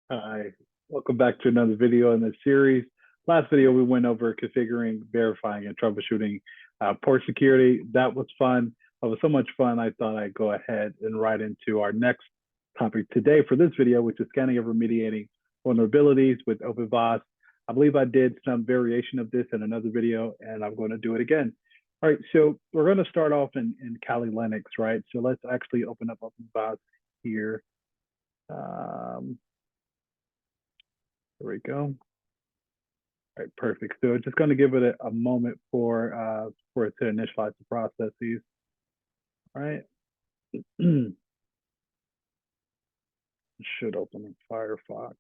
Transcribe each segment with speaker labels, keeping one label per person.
Speaker 1: Hi, welcome back to another video in this series. Last video, we went over configuring, verifying, and troubleshooting port security. That was fun. That was so much fun, I thought I'd go ahead and right into our next topic today for this video, which is scanning and remediating vulnerabilities with OpenVAS. I believe I did some variation of this in another video, and I'm going to do it again. All right, so we're going to start off in Kali Linux, right? So let's actually open up OpenVAS here. There we go. All right, perfect. So it's just going to give it a moment for it to initialize the processes. All right. Should open in Firefox.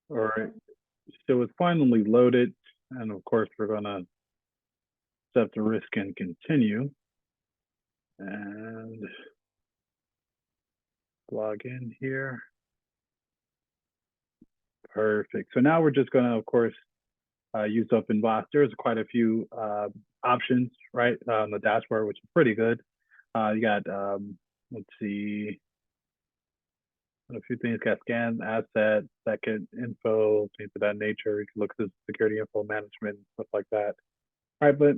Speaker 1: All right. So it's finally loaded, and of course we're going to accept the risk and continue, and log in here. Perfect. So now we're just going to, of course, use OpenVAS. There's quite a few options, right, on the dashboard, which is pretty good. You got, let's see, a few things. Got scan, asset, second, info, things of that nature. You can look at security info management, stuff like that. All right, but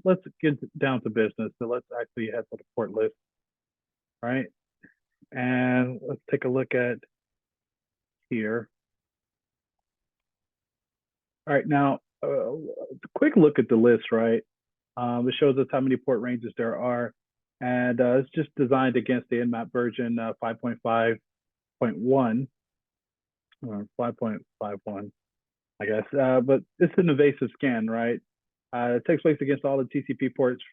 Speaker 1: let's get down to business. So let's actually head to the port list. All right, and let's take a look at here. All right, now quick look at the list, right? It shows us how many port ranges there are, and it's just designed against the Nmap version 5.5.1 or 5.51, I guess. But it's an invasive scan, right? It takes place against all the TCP ports,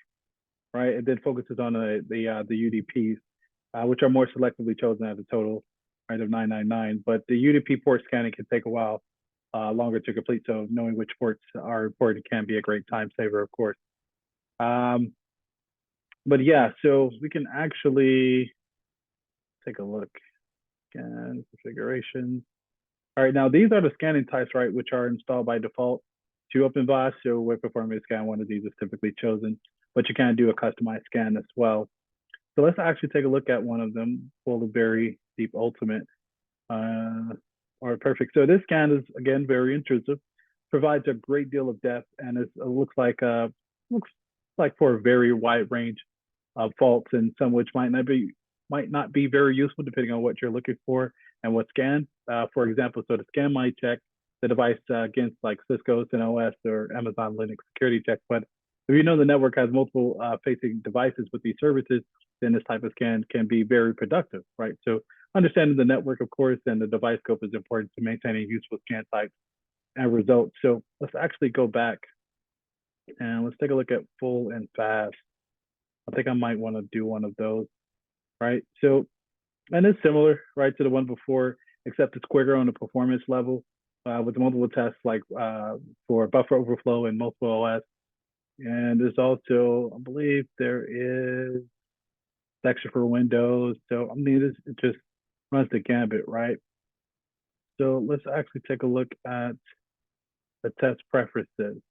Speaker 1: right? It then focuses on the UDPs, which are more selectively chosen at a total, right, of 999. But the UDP port scanning can take a while longer to complete. So knowing which ports are important can be a great time saver, of course. But yeah, so we can actually take a look. Scan configurations. All right, now these are the scanning types, right, which are installed by default to OpenVAS. So when performing a scan, one of these is typically chosen, but you can do a customized scan as well. So let's actually take a look at one of them, pull the very deep ultimate. All right, perfect. So this scan is, again, very intrusive, provides a great deal of depth, and it looks like for a very wide range of faults, and some which might not be very useful depending on what you're looking for and what scan. For example, so the scan might check the device against like Cisco CentOS or Amazon Linux security check. But if you know the network has multiple facing devices with these services, then this type of scan can be very productive, right? So understanding the network, of course, and the device scope is important to maintaining useful scan types and results. So let's actually go back and let's take a look at full and fast. I think I might want to do one of those, right? So, and it's similar, right, to the one before, except it's quicker on the performance level with multiple tests like for buffer overflow and multiple OS. And there's also, I believe there is section for Windows. So, I mean, it just runs the gambit, right? So let's actually take a look at the test preferences.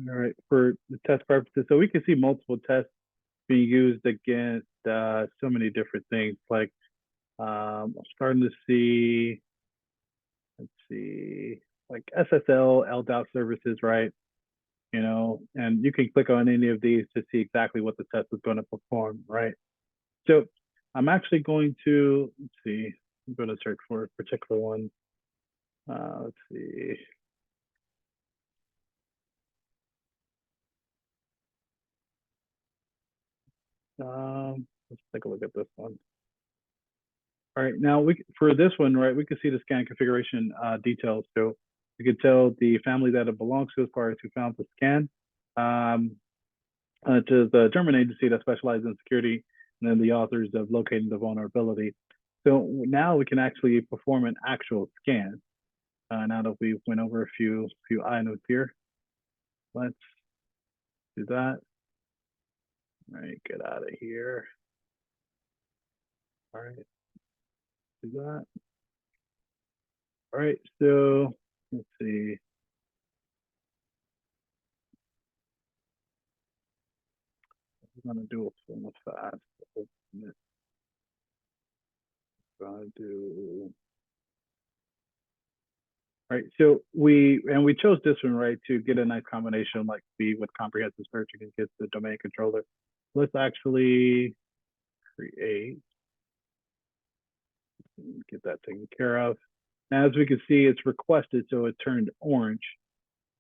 Speaker 1: All right, for the test preferences, so we can see multiple tests being used against so many different things. Like I'm starting to see, let's see, like SSL, LDAP services, right? You know, and you can click on any of these to see exactly what the test is going to perform, right? So I'm actually going to, let's see, I'm going to search for a particular one. Let's see. Let's take a look at this one. All right, now for this one, right, we can see the scan configuration details. So you can tell the family that it belongs to as far as who found the scan, to the German agency that specializes in security, and then the authors of locating the vulnerability. So now we can actually perform an actual scan. Now that we went over a few items here, let's do that. All right, get out of here. All right, do that. All right, so let's see. I'm gonna do a full fast. Open it. Gonna do. Right, so we chose this one, right, to get a nice combination like speed with comprehensive searching against the domain controller. Let's actually create and get that taken care of. Now, as we can see, it's requested, so it turned orange.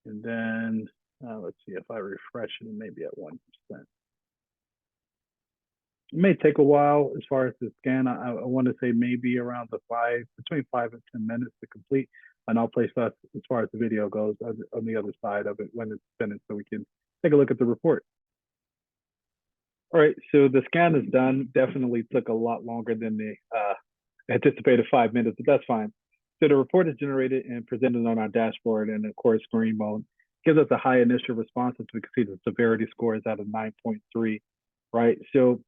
Speaker 1: And then let's see if I refresh it, maybe at 1%. It may take a while as far as the scan. I want to say maybe around between 5 and 10 minutes to complete. And I'll place that as far as the video goes on the other side of it when it's finished, so we can take a look at the report. All right, so the scan is done. Definitely took a lot longer than the anticipated 5 minutes, but that's fine. So the report is generated and presented on our dashboard, and of course, screen mode gives us a high initial response. As we can see, the severity score is at a 9.3, right? So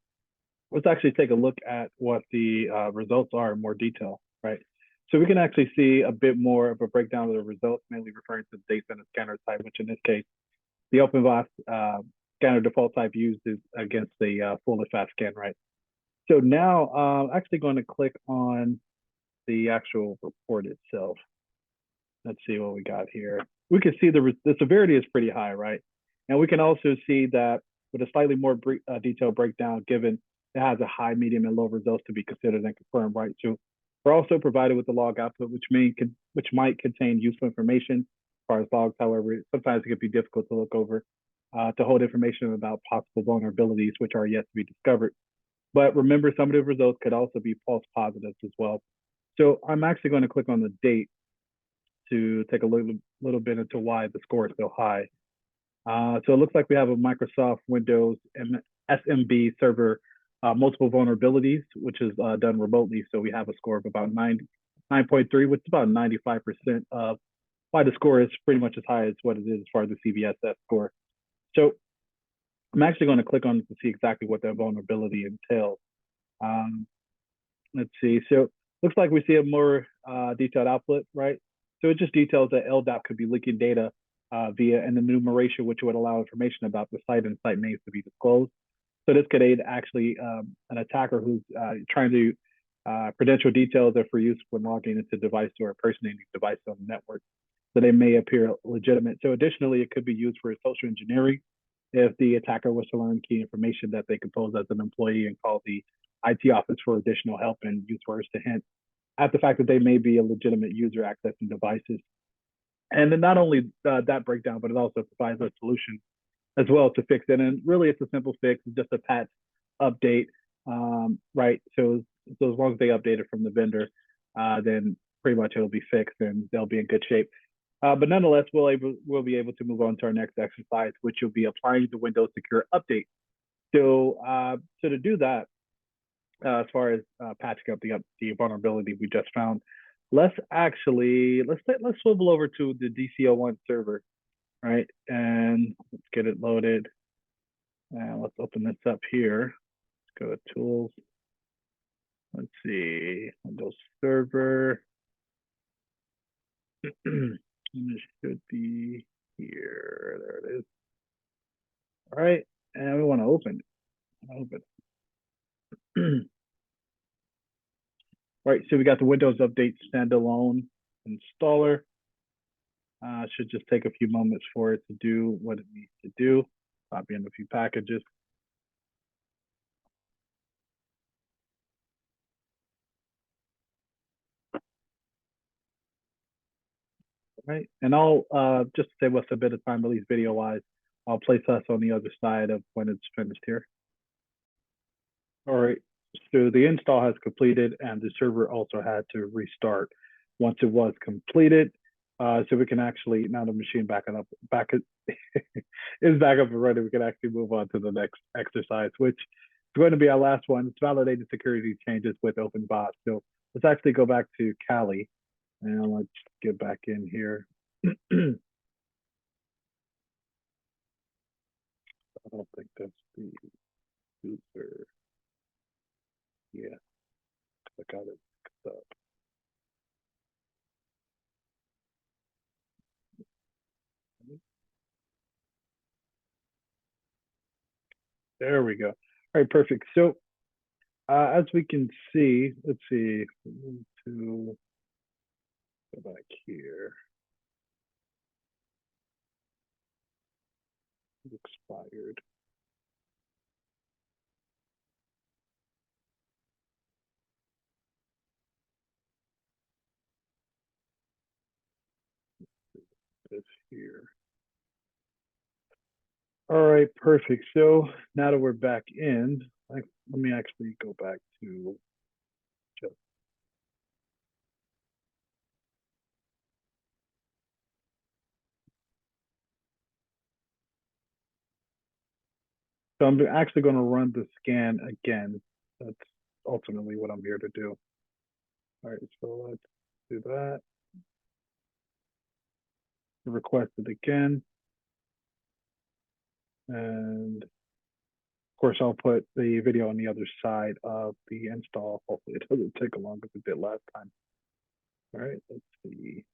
Speaker 1: let's actually take a look at what the results are in more detail, right? So we can actually see a bit more of a breakdown of the results, mainly referring to the data center scanner type, which in this case, the OpenVAS scanner default type used is against the full fast scan, right? So now I'm actually going to click on the actual report itself. Let's see what we got here. We can see the severity is pretty high, right? And we can also see that with a slightly more detailed breakdown, given it has a high, medium, and low results to be considered and confirmed, right? So we're also provided with the log output, which might contain useful information as far as logs. However, sometimes it can be difficult to look over to hold information about possible vulnerabilities, which are yet to be discovered. But remember, some of the results could also be false positives as well. So I'm actually going to click on the date to take a little bit into why the score is so high. So it looks like we have a Microsoft Windows SMB server multiple vulnerabilities, which is done remotely. So we have a score of about 9.3, which is about 95% of why the score is pretty much as high as what it is as far as the CVSS score. So I'm actually going to click on it to see exactly what that vulnerability entails. Let's see. So looks like we see a more detailed output, right? So it just details that LDAP could be leaking data via an enumeration, which would allow information about the site and site names to be disclosed. So this could aid actually an attacker who's trying to credential details that for use when logging into device or impersonating device on the network. So they may appear legitimate. So additionally, it could be used for social engineering if the attacker was to learn key information that they could pose as an employee and call the IT office for additional help and use words to hint at the fact that they may be a legitimate user accessing devices. And then not only that breakdown, but it also provides a solution as well to fix it. And really, it's a simple fix, it's just a patch update, right? So as long as they update it from the vendor, then pretty much it'll be fixed and they'll be in good shape. But nonetheless, we'll be able to move on to our next exercise, which will be applying the Windows Secure Update. So to do that, as far as patching up the vulnerability we just found, let's swivel over to the DC01 server, right? And let's get it loaded. And let's open this up here. Let's go to Tools. Let's see, Windows Server. It should be here. There it is. All right, and we want to open it. Right, so we got the Windows Update standalone installer. Should just take a few moments for it to do what it needs to do. Copy in a few packages. Right, and I'll just to save us a bit of time, at least video-wise, I'll place us on the other side of when it's finished here. All right, so the install has completed and the server also had to restart once it was completed. So we can actually, now the machine is back up and running, we can actually move on to the next exercise, which is going to be our last one. It's validated security changes with OpenVAS. So let's actually go back to Kali and let's get back in here. I don't think that's the user. Yeah, I got it mixed up. There we go. All right, perfect. So as we can see, let's see, to go back here. Expired. This here. All right, perfect. So now that we're back in, let me actually go back to just. So I'm actually going to run the scan again. That's ultimately what I'm here to do. All right, so let's do that. Request it again. And of course, I'll put the video on the other side of the install. Hopefully it doesn't take as long as it did last time. All right, let's see.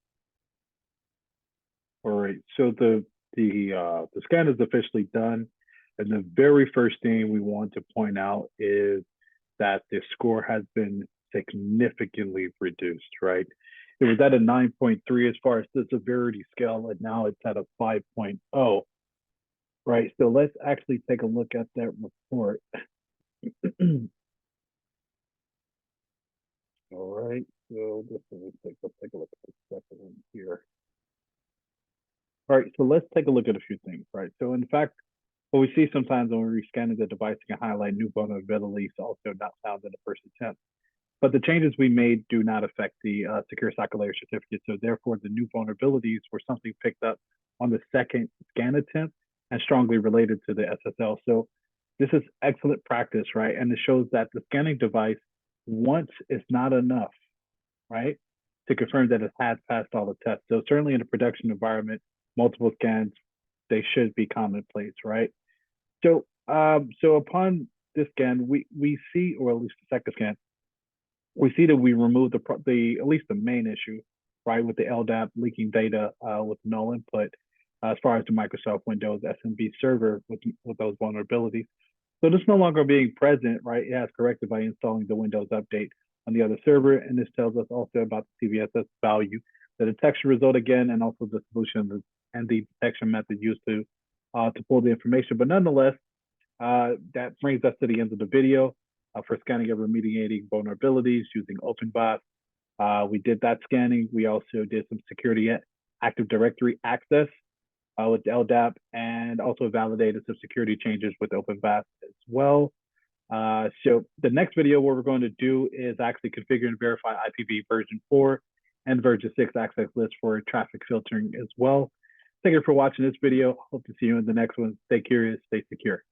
Speaker 1: All right, so the scan is officially done. And the very first thing we want to point out is that the score has been significantly reduced, right? It was at a 9.3 as far as the severity scale, and now it's at a 5.0, right? So let's actually take a look at that report. All right, so let's take a look at the second one here. All right, so let's take a look at a few things, right? So in fact, what we see sometimes when we're scanning the device, you can highlight new vulnerabilities also not found in the first attempt. But the changes we made do not affect the secure socket layer certificate. So therefore, the new vulnerabilities were something picked up on the second scan attempt and strongly related to the SSL. So this is excellent practice, right? And it shows that the scanning device once is not enough, right? To confirm that it has passed all the tests. So certainly in a production environment, multiple scans, they should be commonplace, right? So upon this scan, we see, or at least the second scan, we see that we removed the at least the main issue, right, with the LDAP leaking data with null input as far as the Microsoft Windows SMB server with those vulnerabilities. So this no longer being present, right, it has corrected by installing the Windows update on the other server. And this tells us also about the CVSS value, the detection result again, and also the solution and the detection method used to pull the information. But nonetheless, that brings us to the end of the video for scanning and remediating vulnerabilities using OpenVAS. We did that scanning. We also did some security Active Directory access with LDAP and also validated some security changes with OpenVAS as well. So the next video, what we're going to do is actually configure and verify IPv version 4 and version 6 access list for traffic filtering as well. Thank you for watching this video. Hope to see you in the next one. Stay curious, stay secure.